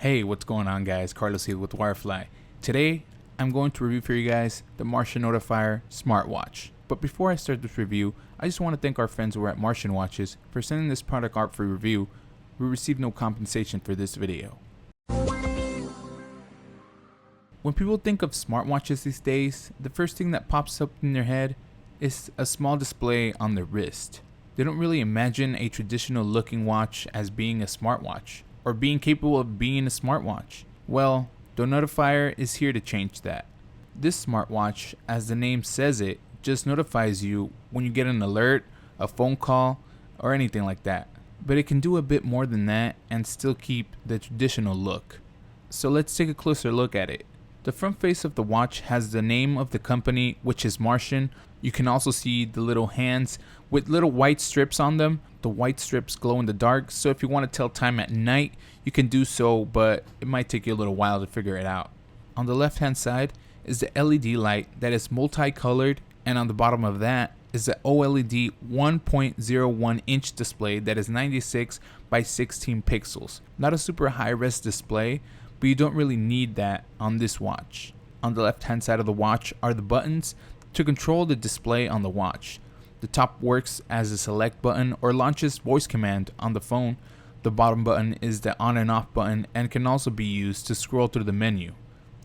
Hey, what's going on guys? Carlos here with Wirefly. Today, I'm going to review for you guys the Martian Notifier Smartwatch. But before I start this review, I just want to thank our friends over at Martian Watches for sending this product art for review. We received no compensation for this video. When people think of smartwatches these days, the first thing that pops up in their head is a small display on their wrist. They don't really imagine a traditional looking watch as being a smartwatch, or being capable of being a smartwatch. Well, the Notifier is here to change that. This smartwatch, as the name says it, just notifies you when you get an alert, a phone call, or anything like that. But it can do a bit more than that and still keep the traditional look. So let's take a closer look at it. The front face of the watch has the name of the company, which is Martian. You can also see the little hands with little white strips on them. The white strips glow in the dark, so if you want to tell time at night, you can do so, but it might take you a little while to figure it out. On the left hand side is the LED light that is multicolored, and on the bottom of that is the OLED 1.01 inch display that is 96 by 16 pixels. Not a super high res display, but you don't really need that on this watch. On the left hand side of the watch are the buttons to control the display on the watch. The top works as a select button or launches voice command on the phone. The bottom button is the on and off button and can also be used to scroll through the menu.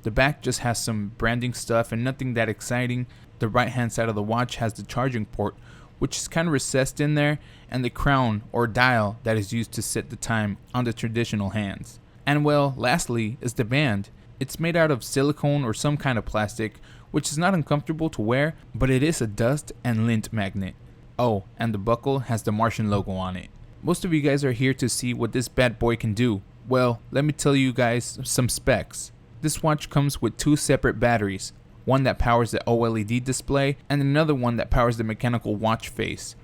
The back just has some branding stuff and nothing that exciting. The right hand side of the watch has the charging port, which is kind of recessed in there, and the crown or dial that is used to set the time on the traditional hands. And well, lastly is the band. It's made out of silicone or some kind of plastic, which is not uncomfortable to wear, but it is a dust and lint magnet. Oh, and the buckle has the Martian logo on it. Most of you guys are here to see what this bad boy can do. Well, let me tell you guys some specs. This watch comes with two separate batteries, one that powers the OLED display and another one that powers the mechanical watch face.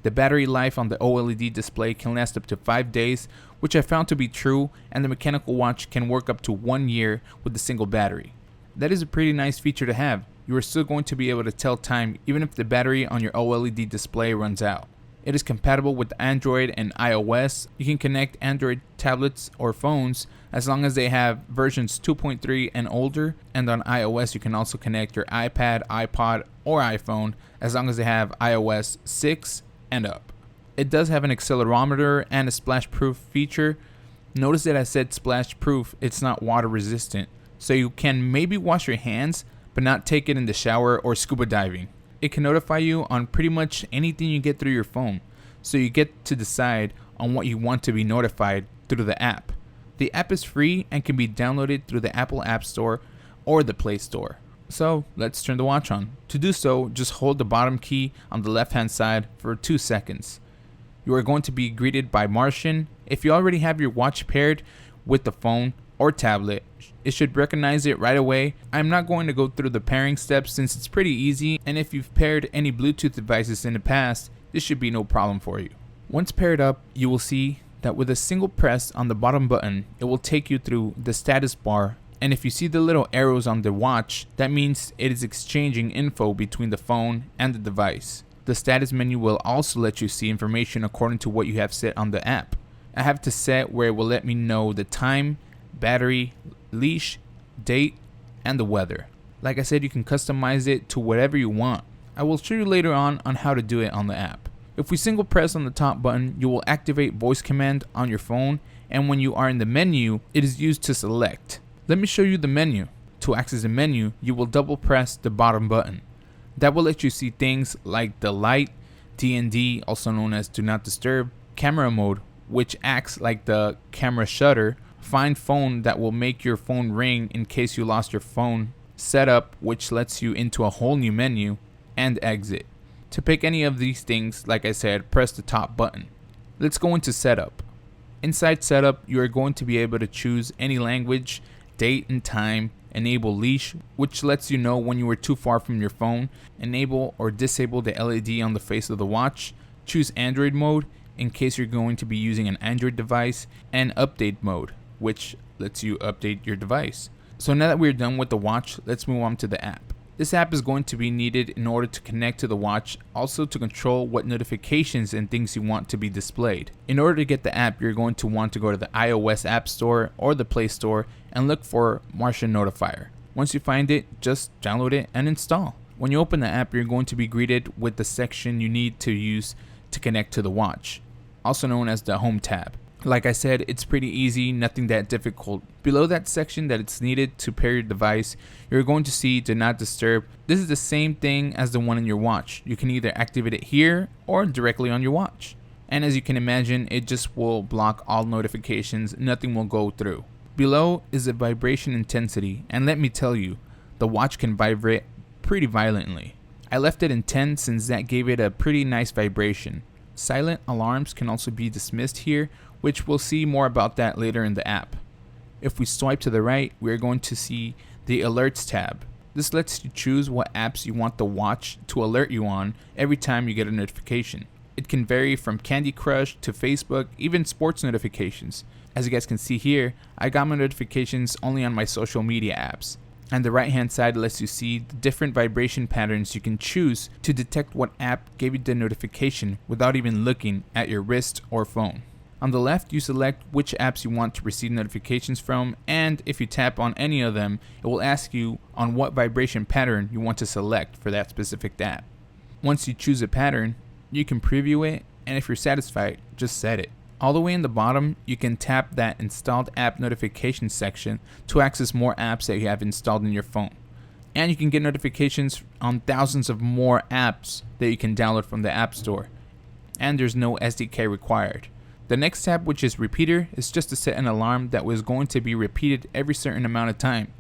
The battery life on the OLED display can last up to 5 days, which I found to be true, and the mechanical watch can work up to 1 year with a single battery. That is a pretty nice feature to have. You are still going to be able to tell time even if the battery on your OLED display runs out. It is compatible with Android and iOS. You can connect Android tablets or phones as long as they have versions 2.3 and older, and on iOS you can also connect your iPad, iPod, or iPhone as long as they have iOS 6 and up. It does have an accelerometer and a splash proof feature. Notice that I said splash proof, it's not water resistant, so you can maybe wash your hands but not take it in the shower or scuba diving. It can notify you on pretty much anything you get through your phone, so you get to decide on what you want to be notified through the app. The app is free and can be downloaded through the Apple App Store or the Play Store. So let's turn the watch on. To do so, just hold the bottom key on the left hand side for 2 seconds. You are going to be greeted by Martian. If you already have your watch paired with the phone or tablet, it should recognize it right away. I'm not going to go through the pairing steps since it's pretty easy, and if you've paired any Bluetooth devices in the past, this should be no problem for you. Once paired up, you will see that with a single press on the bottom button, it will take you through the status bar, and if you see the little arrows on the watch, that means it is exchanging info between the phone and the device. The status menu will also let you see information according to what you have set on the app. I have to set where it will let me know the time, battery, leash, date, and the weather. Like I said, you can customize it to whatever you want. I will show you later on how to do it on the app. If we single press on the top button, you will activate voice command on your phone, and when you are in the menu, it is used to select. Let me show you the menu. To access the menu, you will double press the bottom button. That will let you see things like the light, D&D, also known as do not disturb, camera mode, which acts like the camera shutter, find phone that will make your phone ring in case you lost your phone, setup, which lets you into a whole new menu, and exit. To pick any of these things, like I said, press the top button. Let's go into setup. Inside setup, you are going to be able to choose any language, date and time, enable leash, which lets you know when you are too far from your phone, enable or disable the LED on the face of the watch, choose Android mode in case you're going to be using an Android device, and update mode, which lets you update your device. So now that we're done with the watch, let's move on to the app. This app is going to be needed in order to connect to the watch, also to control what notifications and things you want to be displayed. In order to get the app, you're going to want to go to the iOS App Store or the Play Store and look for Martian Notifier. Once you find it, just download it and install. When you open the app, you're going to be greeted with the section you need to use to connect to the watch, also known as the Home tab. Like I said, it's pretty easy, nothing that difficult. Below that section that it's needed to pair your device, you're going to see Do Not Disturb. This is the same thing as the one in your watch. You can either activate it here or directly on your watch. And as you can imagine, it just will block all notifications, nothing will go through. Below is the vibration intensity, and let me tell you, the watch can vibrate pretty violently. I left it in 10 since that gave it a pretty nice vibration. Silent alarms can also be dismissed here, which we'll see more about that later in the app. If we swipe to the right, we're going to see the Alerts tab. This lets you choose what apps you want the watch to alert you on every time you get a notification. It can vary from Candy Crush to Facebook, even sports notifications. As you guys can see here, I got my notifications only on my social media apps. And the right hand side lets you see the different vibration patterns you can choose to detect what app gave you the notification without even looking at your wrist or phone. On the left, you select which apps you want to receive notifications from, and if you tap on any of them, it will ask you on what vibration pattern you want to select for that specific app. Once you choose a pattern, you can preview it, and if you're satisfied, just set it. All the way in the bottom, you can tap that Installed App Notifications section to access more apps that you have installed in your phone. And you can get notifications on thousands of more apps that you can download from the App Store. And there's no SDK required. The next tab, which is Repeater, is just to set an alarm that was going to be repeated every certain amount of time,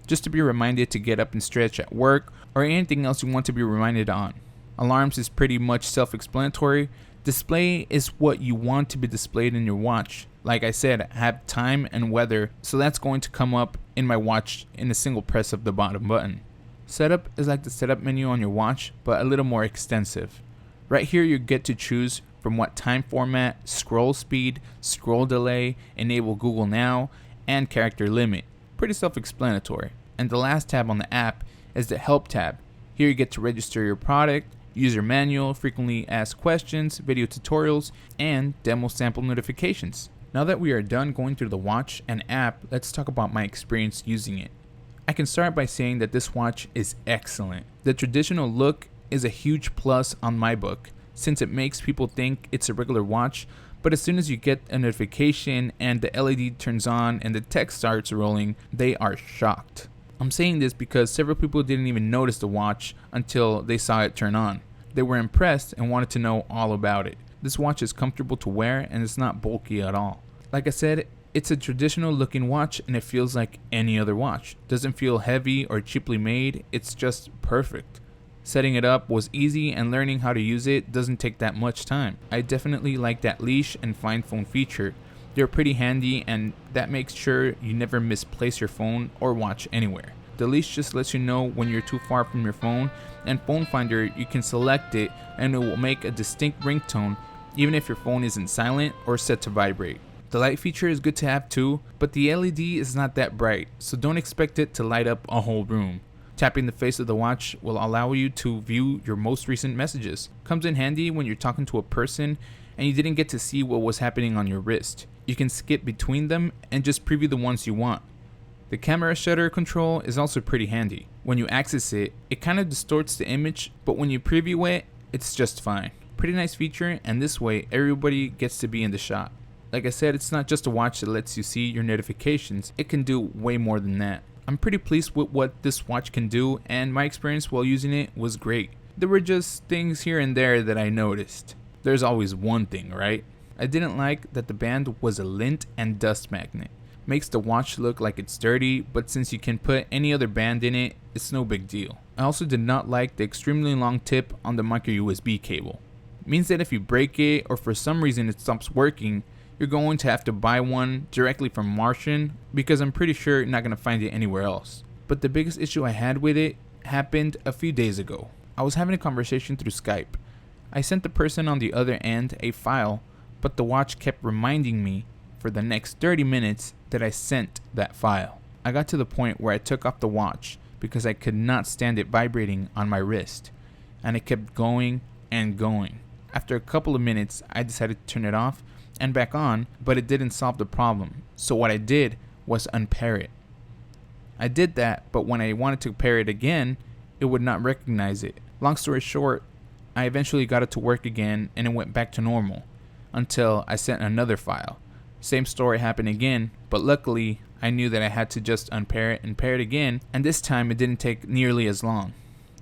just to be reminded to get up and stretch at work or anything else you want to be reminded on. Alarms is pretty much self-explanatory. Display is what you want to be displayed in your watch. Like I said, I have time and weather, so that's going to come up in my watch in a single press of the bottom button. Setup is like the setup menu on your watch, but a little more extensive. Right here you get to choose from what time format, scroll speed, scroll delay, enable Google Now, and character limit. Pretty self-explanatory. And the last tab on the app is the Help tab. Here you get to register your product, user manual, frequently asked questions, video tutorials, and demo sample notifications. Now that we are done going through the watch and app, let's talk about my experience using it. I can start by saying that this watch is excellent. The traditional look is a huge plus on my book, since it makes people think it's a regular watch, but as soon as you get a notification and the LED turns on and the text starts rolling, they are shocked. I'm saying this because several people didn't even notice the watch until they saw it turn on. They were impressed and wanted to know all about it. This watch is comfortable to wear and it's not bulky at all. Like I said, it's a traditional looking watch and it feels like any other watch. Doesn't feel heavy or cheaply made, it's just perfect. Setting it up was easy and learning how to use it doesn't take that much time. I definitely like that leash and find phone feature. They're pretty handy and that makes sure you never misplace your phone or watch anywhere. The leash just lets you know when you're too far from your phone, and Phone Finder, you can select it and it will make a distinct ringtone even if your phone isn't silent or set to vibrate. The light feature is good to have too, but the LED is not that bright, so don't expect it to light up a whole room. Tapping the face of the watch will allow you to view your most recent messages. Comes in handy when you're talking to a person and you didn't get to see what was happening on your wrist. You can skip between them and just preview the ones you want. The camera shutter control is also pretty handy. When you access it, it kind of distorts the image, but when you preview it, it's just fine. Pretty nice feature, and this way everybody gets to be in the shot. Like I said, it's not just a watch that lets you see your notifications, it can do way more than that. I'm pretty pleased with what this watch can do, and my experience while using it was great. There were just things here and there that I noticed. There's always one thing, right? I didn't like that the band was a lint and dust magnet. Makes the watch look like it's dirty, but since you can put any other band in it, it's no big deal. I also did not like the extremely long tip on the micro USB cable. It means that if you break it or for some reason it stops working, you're going to have to buy one directly from Martian, because I'm pretty sure you're not going to find it anywhere else. But the biggest issue I had with it happened a few days ago. I was having a conversation through Skype. I sent the person on the other end a file, but the watch kept reminding me for the next 30 minutes that I sent that file. I got to the point where I took off the watch because I could not stand it vibrating on my wrist, and it kept going and going. After a couple of minutes, I decided to turn it off and back on, but it didn't solve the problem. So what I did was unpair it. I did that, but when I wanted to pair it again, it would not recognize it. Long story short, I eventually got it to work again and it went back to normal until I sent another file. Same story happened again, but luckily I knew that I had to just unpair it and pair it again, and this time it didn't take nearly as long.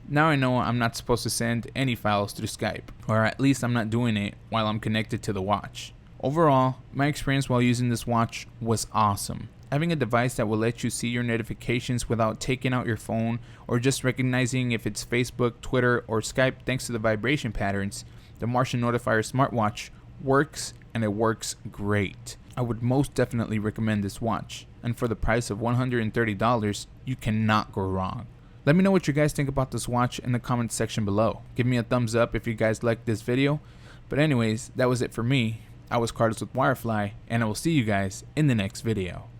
Now I know I'm not supposed to send any files through Skype, or at least I'm not doing it while I'm connected to the watch. Overall, my experience while using this watch was awesome. Having a device that will let you see your notifications without taking out your phone or just recognizing if it's Facebook, Twitter, or Skype thanks to the vibration patterns, the Martian Notifier Smartwatch works, and it works great. I would most definitely recommend this watch, and for the price of $130, you cannot go wrong. Let me know what you guys think about this watch in the comments section below. Give me a thumbs up if you guys liked this video. But anyways, that was it for me. I was Carlos with Wirefly, and I will see you guys in the next video.